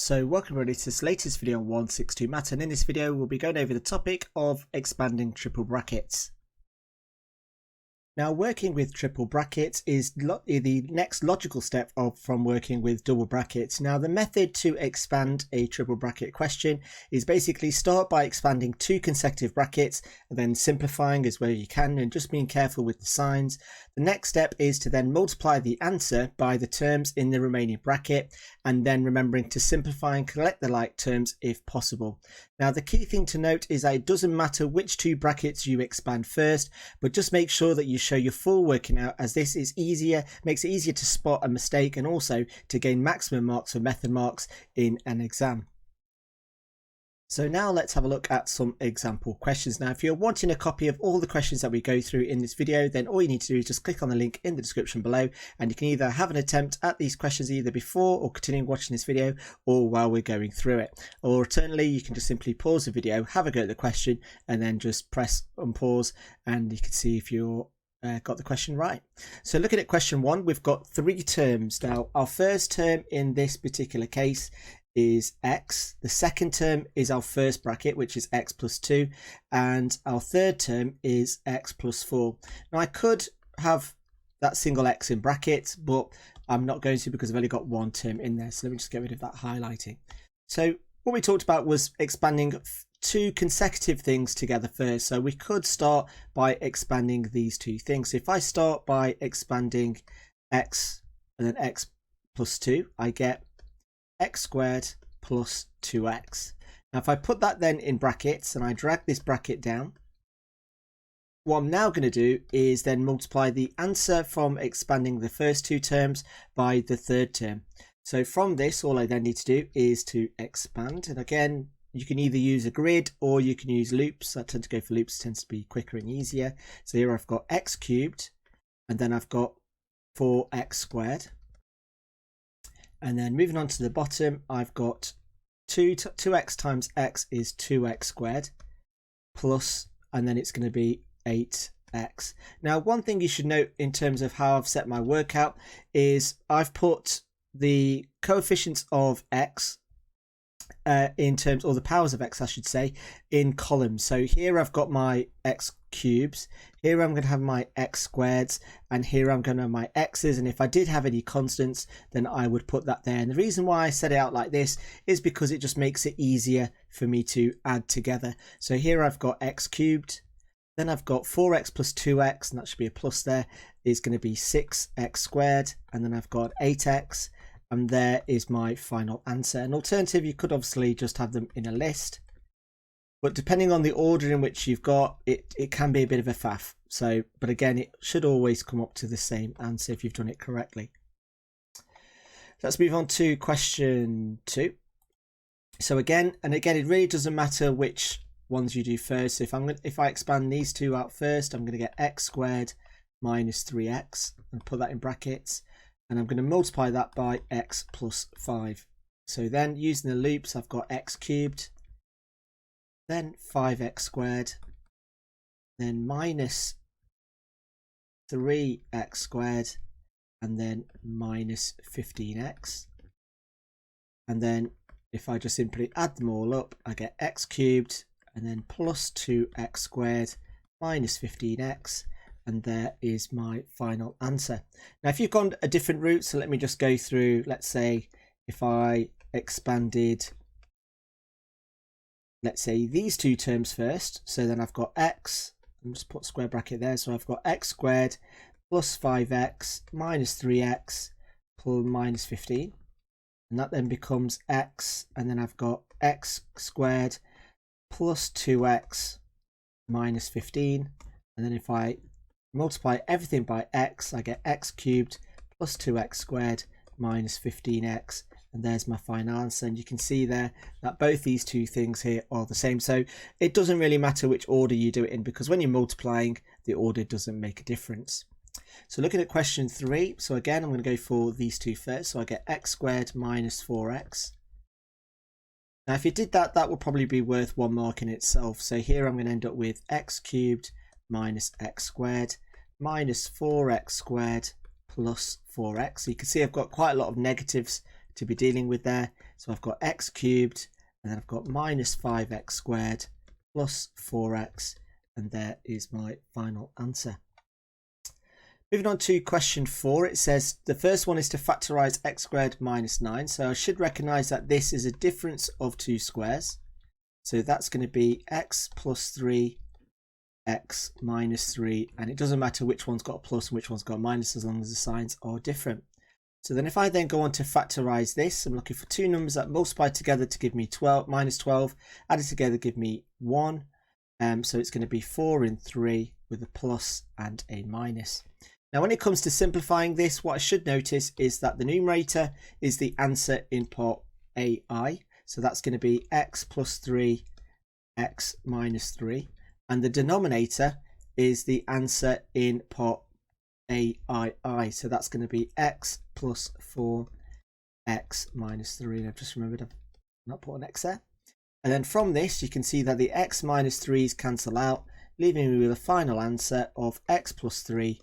So welcome everybody to this latest video on 162 Math, and in this video we'll be going over the topic of expanding triple brackets. Now, working with triple brackets is the next logical step from working with double brackets. Now, the method to expand a triple bracket question is basically start by expanding two consecutive brackets and then simplifying as well as you can and just being careful with the signs. The next step is to then multiply the answer by the terms in the remaining bracket and then remembering to simplify and collect the like terms if possible. Now, the key thing to note is that it doesn't matter which two brackets you expand first, but just make sure that you show your full working out, as this is makes it easier to spot a mistake and also to gain maximum marks or method marks in an exam. So now let's have a look at some example questions. Now, if you're wanting a copy of all the questions that we go through in this video, then all you need to do is just click on the link in the description below, and you can either have an attempt at these questions either before or continuing watching this video or while we're going through it. Or alternately, you can just simply pause the video, have a go at the question, and then just press unpause, and you can see if you're got the question right. So looking at question one, we've got three terms. Now, our first term in this particular case is x. The second term is our first bracket, which is x plus 2, and our third term is x plus 4. Now, I could have that single x in brackets, but I'm not going to because I've only got one term in there. So let me just get rid of that highlighting. So what we talked about was expanding two consecutive things together first. So we could start by expanding these two things. So if I start by expanding x and then x plus 2, I get x squared plus 2x. Now, if I put that then in brackets and I drag this bracket down, what I'm now going to do is then multiply the answer from expanding the first two terms by the third term. So from this, all I then need to do is to expand. And again, you can either use a grid or you can use loops. I tend to go for loops, it tends to be quicker and easier. So here I've got x cubed, and then I've got 4x squared. And then moving on to the bottom, I've got 2x times x is 2x squared plus, and then it's going to be 8x. Now, one thing you should note in terms of how I've set my workout is I've put the coefficients of x in terms, or the powers of x I should say, in columns. So here I've got my x cubes, here I'm going to have my x squareds, and here I'm going to have my x's, and if I did have any constants then I would put that there. And the reason why I set it out like this is because it just makes it easier for me to add together. So here I've got x cubed, then I've got 4x plus 2x, and that should be a plus there, is going to be 6x squared, and then I've got 8x, and there is my final answer. An alternative, you could obviously just have them in a list, but depending on the order in which you've got it, it can be a bit of a faff. So, but again, it should always come up to the same answer if you've done it correctly. Let's move on to question 2. So again, it really doesn't matter which ones you do first. So if I expand these two out first, I'm going to get x squared minus 3x, and put that in brackets. And I'm going to multiply that by x plus 5. So then using the loops, I've got x cubed, then 5x squared, then minus 3x squared, and then minus 15x. And then if I just simply add them all up, I get x cubed, and then plus 2x squared minus 15x. And there is my final answer. Now, if you've gone a different route, so let me just go through, let's say if I expanded, let's say these two terms first. So then I've got x, and just put square bracket there. So I've got x squared plus 5x minus 3x plus minus 15. And that then becomes x, and then I've got x squared plus 2x minus 15. And then if I multiply everything by x, I get x cubed plus 2x squared minus 15x, and there's my final answer. And you can see there that both these two things here are the same. So it doesn't really matter which order you do it in, because when you're multiplying, the order doesn't make a difference. So looking at question 3, so again I'm going to go for these two first. So I get x squared minus 4x. Now if you did that, that would probably be worth 1 mark in itself. So here I'm going to end up with x cubed minus x squared minus 4x squared plus 4x. So you can see I've got quite a lot of negatives to be dealing with there. So I've got x cubed, and then I've got minus 5x squared plus 4x, and there is my final answer. Moving on to question 4, it says the first one is to factorise x squared minus 9. So I should recognise that this is a difference of two squares. So that's going to be x plus 3, x minus 3, and it doesn't matter which one's got a plus and which one's got a minus as long as the signs are different. So then if I then go on to factorise this, I'm looking for two numbers that multiply together to give me 12, minus 12, added together give me 1. So it's going to be 4 and 3 with a plus and a minus. Now when it comes to simplifying this, what I should notice is that the numerator is the answer in part AI. So that's going to be x plus 3, x minus 3. And the denominator is the answer in part AII. So that's going to be x plus 4, x minus 3. And I've just remembered I've not put an x there. And then from this, you can see that the x minus 3's cancel out, leaving me with a final answer of x plus 3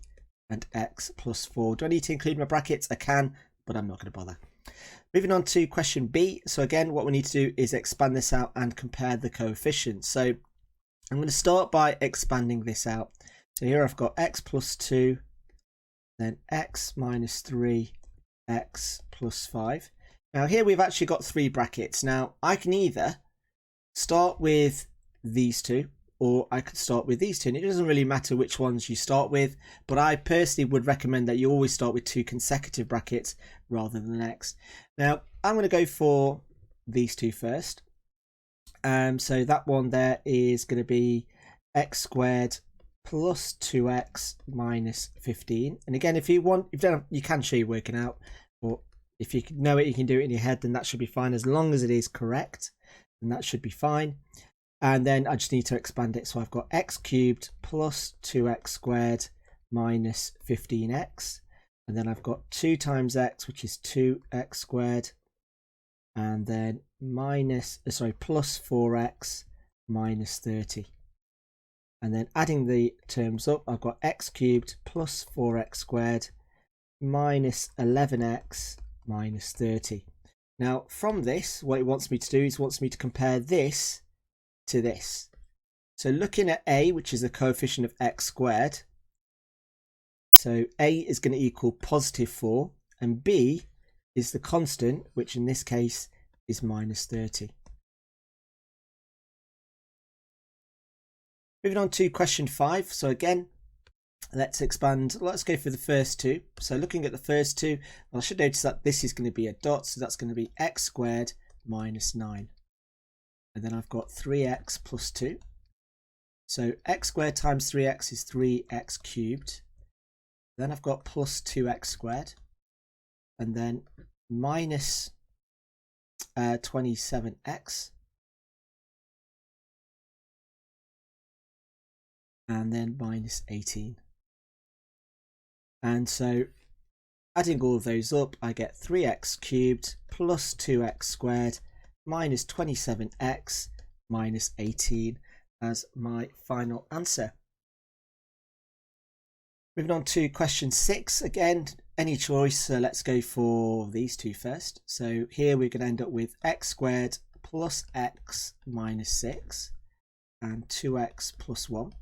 and x plus 4. Do I need to include my brackets? I can, but I'm not going to bother. Moving on to question B. So again, what we need to do is expand this out and compare the coefficients. So I'm going to start by expanding this out. So here I've got x plus 2, then x minus 3, x plus 5. Now here we've actually got three brackets. Now I can either start with these two, or I could start with these two, and it doesn't really matter which ones you start with, but I personally would recommend that you always start with two consecutive brackets rather than the next. Now I'm going to go for these two first. So that one there is going to be x squared plus 2x minus 15. And again, if you want, you can show you working out, but if you know it, you can do it in your head, then that should be fine. As long as it is correct, then that should be fine. And then I just need to expand it. So I've got x cubed plus 2x squared minus 15x. And then I've got 2 times x, which is 2x squared. And then plus 4x minus 30. And then adding the terms up, I've got x cubed plus 4x squared minus 11x minus 30. Now from this, what it wants me to do is it wants me to compare this to this. So looking at a, which is the coefficient of x squared, so a is going to equal positive 4, and b is the constant, which in this case is minus 30. Moving on to question 5. So again, let's expand. Let's go for the first two. So looking at the first two, I should notice that this is going to be a dot, so that's going to be x squared minus 9. And then I've got 3x plus 2. So x squared times 3x is 3x cubed. Then I've got plus 2x squared. And then minus 27x. And then minus 18. And so adding all of those up, I get 3x cubed plus 2x squared minus 27x minus 18 as my final answer. Moving on to question 6. Again, any choice, so let's go for these two first. So here we're going to end up with x squared plus x minus 6 and 2x plus 1.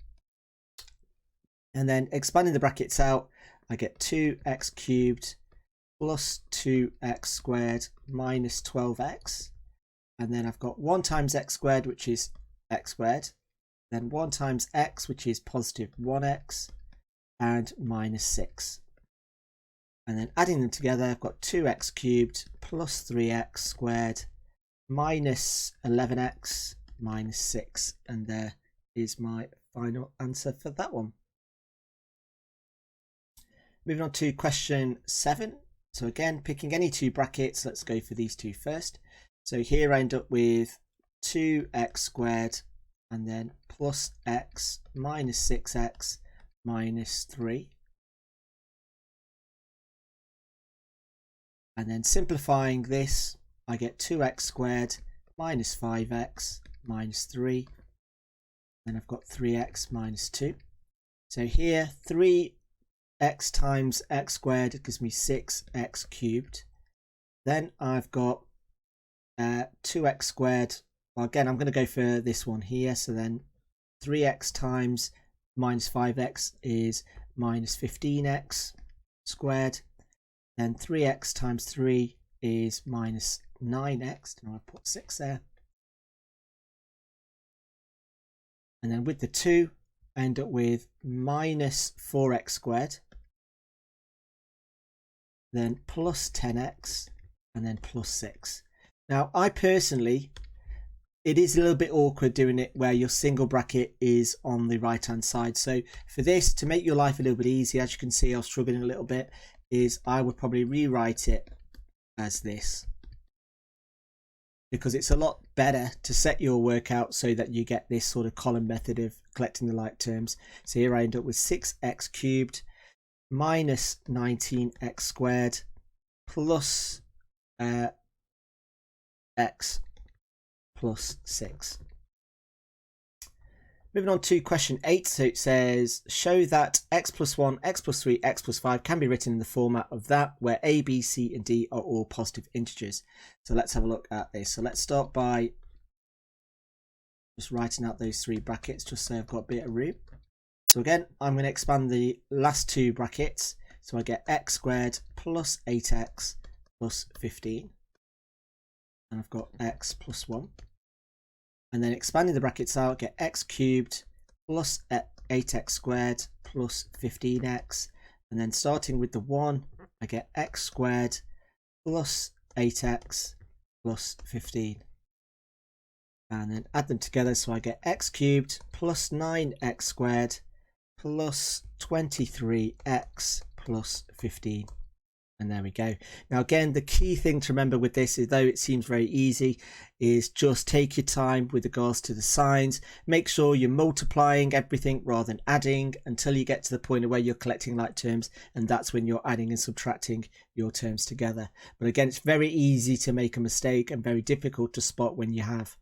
And then expanding the brackets out, I get 2x cubed plus 2x squared minus 12x. And then I've got 1 times x squared, which is x squared. Then 1 times x, which is positive 1x, and minus 6. And then adding them together, I've got 2x cubed plus 3x squared minus 11x minus 6. And there is my final answer for that one. Moving on to question 7. So again, picking any two brackets, let's go for these two first. So here I end up with 2x squared and then plus x minus 6x minus 3. And then simplifying this, I get 2x squared minus 5x minus 3. Then I've got 3x minus 2. So here, 3x times x squared gives me 6x cubed. Then I've got 2x squared. Well, again, I'm going to go for this one here. So then 3x times minus 5x is minus 15x squared. Then 3x times 3 is minus 9x. Now I put 6 there. And then with the 2, I end up with minus 4x squared. Then plus 10x, and then plus 6. Now, I personally, it is a little bit awkward doing it where your single bracket is on the right hand side. So for this, to make your life a little bit easier, as you can see, I was struggling a little bit, is I would probably rewrite it as this, because it's a lot better to set your work out so that you get this sort of column method of collecting the like terms. So here I end up with 6x cubed minus 19x squared plus x plus 6. Moving on to question 8. So it says, show that x plus 1, x plus 3, x plus 5 can be written in the format of that, where a, b, c and d are all positive integers. So let's have a look at this. So let's start by just writing out those 3 brackets just so I've got a bit of room. So again, I'm going to expand the last 2 brackets. So I get x squared plus 8x plus 15. And I've got x plus 1. And then expanding the brackets out, get x cubed plus 8x squared plus 15x. And then starting with the 1, I get x squared plus 8x plus 15. And then add them together, so I get x cubed plus 9x squared plus 23x plus 15. And there we go. Now again, the key thing to remember with this, is though it seems very easy, is just take your time with regards to the signs. Make sure you're multiplying everything rather than adding until you get to the point where you're collecting like terms, and that's when you're adding and subtracting your terms together. But again, it's very easy to make a mistake and very difficult to spot when you have.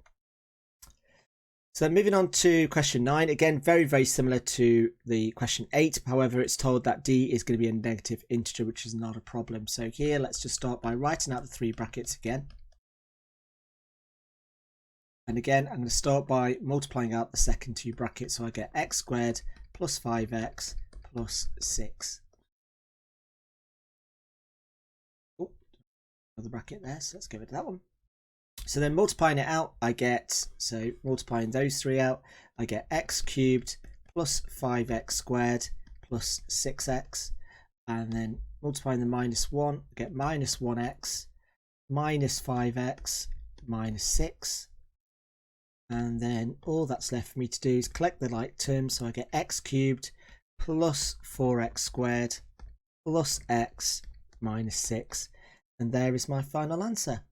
So moving on to question 9, again, very, very similar to the question 8. However, it's told that d is going to be a negative integer, which is not a problem. So here, let's just start by writing out the 3 brackets again. And again, I'm going to start by multiplying out the second 2 brackets. So I get x squared plus 5x plus 6. Oh, another bracket there, so let's get rid of that one. So then multiplying it out, I get, so multiplying those 3 out, I get x cubed plus 5x squared plus 6x. And then multiplying the minus 1, I get minus 1x minus 5x minus 6. And then all that's left for me to do is collect the like terms. So I get x cubed plus 4x squared plus x minus 6. And there is my final answer.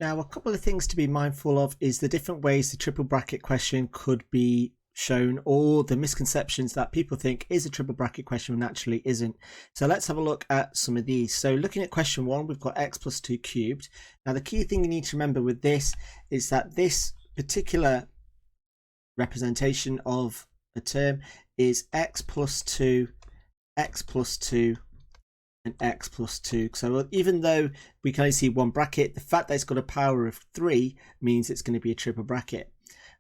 Now, a couple of things to be mindful of is the different ways the triple bracket question could be shown, or the misconceptions that people think is a triple bracket question when actually isn't. So let's have a look at some of these. So looking at question 1, we've got x plus 2 cubed. Now, the key thing you need to remember with this is that this particular representation of a term is x plus 2, x plus 2, and x plus 2. So even though we can only see one bracket, the fact that it's got a power of 3 means it's going to be a triple bracket.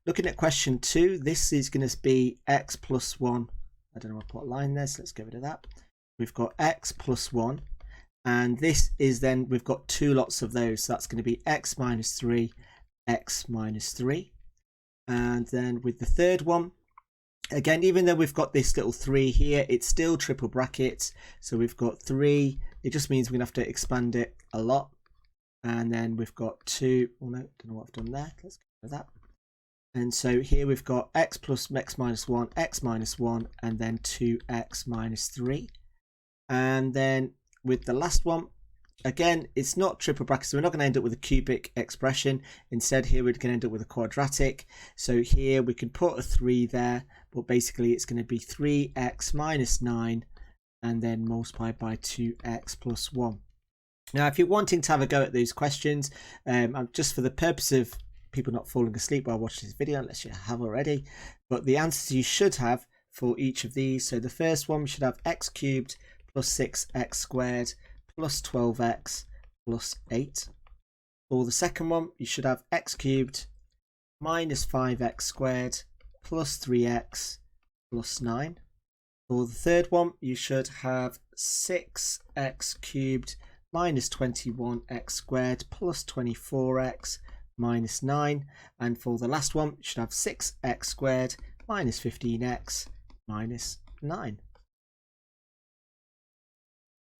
Looking at question 2, this is going to be x plus 1. I don't know what I put a line there, so let's get rid of that. We've got x plus 1, and this is then, we've got 2 lots of those. So that's going to be x minus 3, x minus 3. And then with the third one, again, even though we've got this little 3 here, it's still triple brackets. So we've got 3. It just means we're going to have to expand it a lot. And then we've got 2. Oh no, don't know what I've done there. Let's go with that. And so here we've got x plus x minus 1, x minus 1, and then 2x minus 3. And then with the last one, again, it's not triple brackets, so we're not going to end up with a cubic expression. Instead, here we're going to end up with a quadratic. So here we can put a 3 there, but basically it's going to be 3x minus 9 and then multiplied by 2x plus 1. Now, if you're wanting to have a go at these questions, just for the purpose of people not falling asleep while watching this video, unless you have already, but the answers you should have for each of these. So the first one, we should have x cubed plus 6x squared plus 12x plus 8. For the second one, you should have x cubed minus 5x squared plus 3x plus 9. For the third one, you should have 6x cubed minus 21x squared plus 24x minus 9. And for the last one, you should have 6x squared minus 15x minus 9.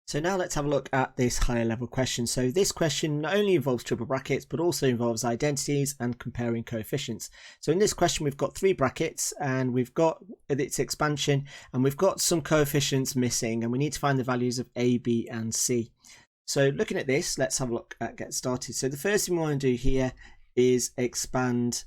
So now let's have a look at this higher level question. So this question not only involves triple brackets, but also involves identities and comparing coefficients. So in this question, we've got 3 brackets and we've got its expansion and we've got some coefficients missing and we need to find the values of A, B and C. So looking at this, let's have a look at get started. So the first thing we want to do here is expand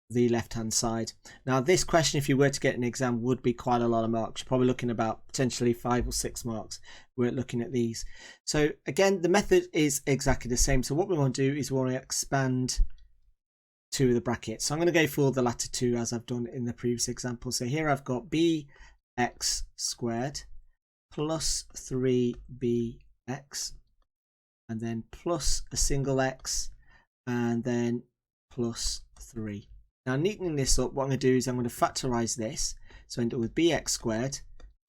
the left hand side. Now this question, if you were to get an exam, would be quite a lot of marks. You're probably looking about potentially 5 or 6 marks. We're looking at these. So again, the method is exactly the same. So what we want to do is we want to expand 2 of the brackets. So I'm going to go for the latter 2 as I've done in the previous example. So here I've got bx squared plus 3bx and then plus a single x and then plus 3. Now neatening this up, what I'm going to do is I'm going to factorize this. So I end up with bx squared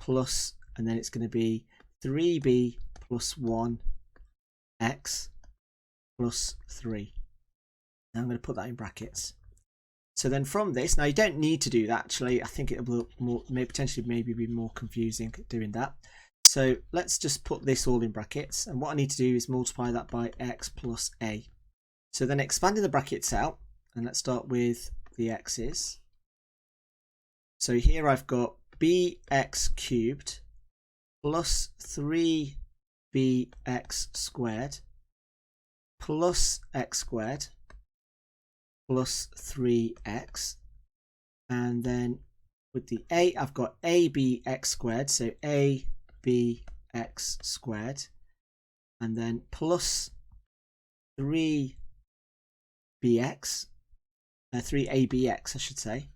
plus, and then it's going to be 3b plus 1x plus 3. Now I'm going to put that in brackets. So then from this, now you don't need to do that actually. I think it will potentially be more confusing doing that. So let's just put this all in brackets. And what I need to do is multiply that by x plus a. So then expanding the brackets out, and let's start with the x's. So here I've got bx cubed plus 3bx squared plus x squared plus 3x, and then with the a I've got abx squared, so abx squared, and then plus 3abx I should say.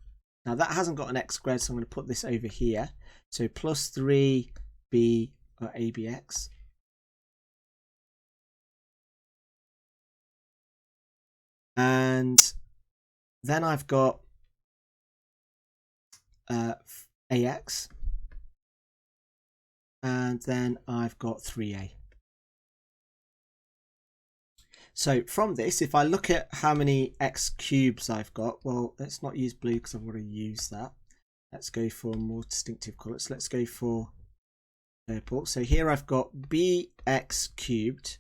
Now that hasn't got an x squared, so I'm going to put this over here. So plus 3b or abx. And then I've got ax. And then I've got 3a. So from this, if I look at how many x cubes I've got, well, let's not use blue because I've already used that. Let's go for more distinctive colours. Let's go for purple. So here I've got bx cubed.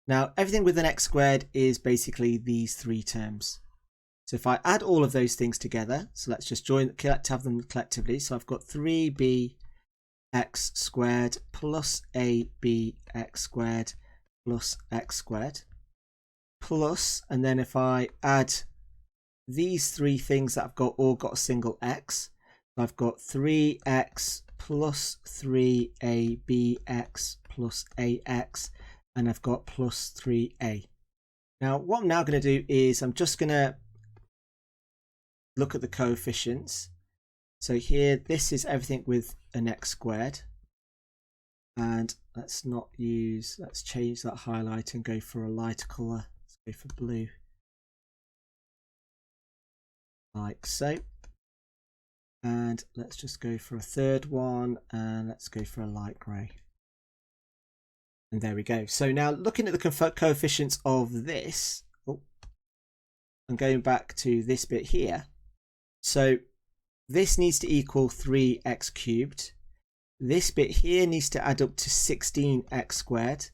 Now everything with an x squared is basically these 3 terms. So if I add all of those things together, so let's just have them collectively. So I've got 3bx squared plus abx squared plus x squared. Plus, and then if I add these 3 things that I've got all got a single x, I've got 3x plus 3abx plus ax, and I've got plus 3a. Now what I'm now going to do is I'm just going to look at the coefficients. So here, this is everything with an x squared, and let's change that highlight and go for a lighter colour. Go for blue, like so, and let's just go for a third one, and let's go for a light grey, and there we go. So now looking at the coefficients of this, and going back to this bit here, so this needs to equal 3x cubed, this bit here needs to add up to 16x squared,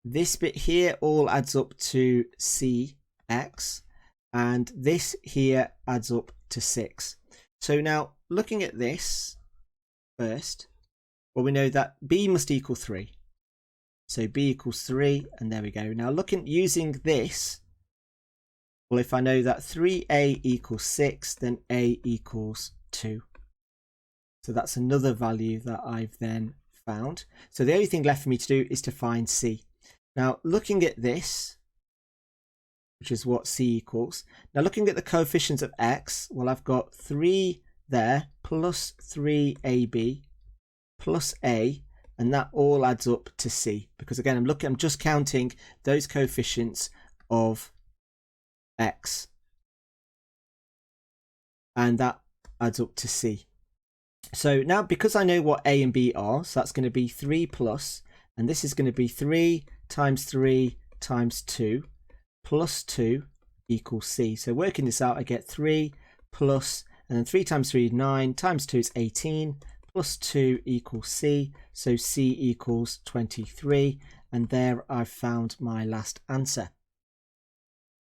this bit here all adds up to cx, and this here adds up to 6. So now looking at this first, well, we know that b must equal 3. So b equals 3, and there we go. Now using this, well, if I know that 3a equals 6, then a equals 2. So that's another value that I've then found. So the only thing left for me to do is to find c. Now looking at this, which is what c equals. Now looking at the coefficients of x, well, I've got 3 there plus 3ab plus a and that all adds up to C, because again I'm just counting those coefficients of x, and that adds up to C. So now, because I know what A and B are, so that's going to be 3 plus, and this is going to be 3 times 3 times 2 plus 2 equals C. So working this out, I get 3 plus, and then 3 times 3 is 9, times 2 is 18, plus 2 equals C. So C equals 23, and there I've found my last answer.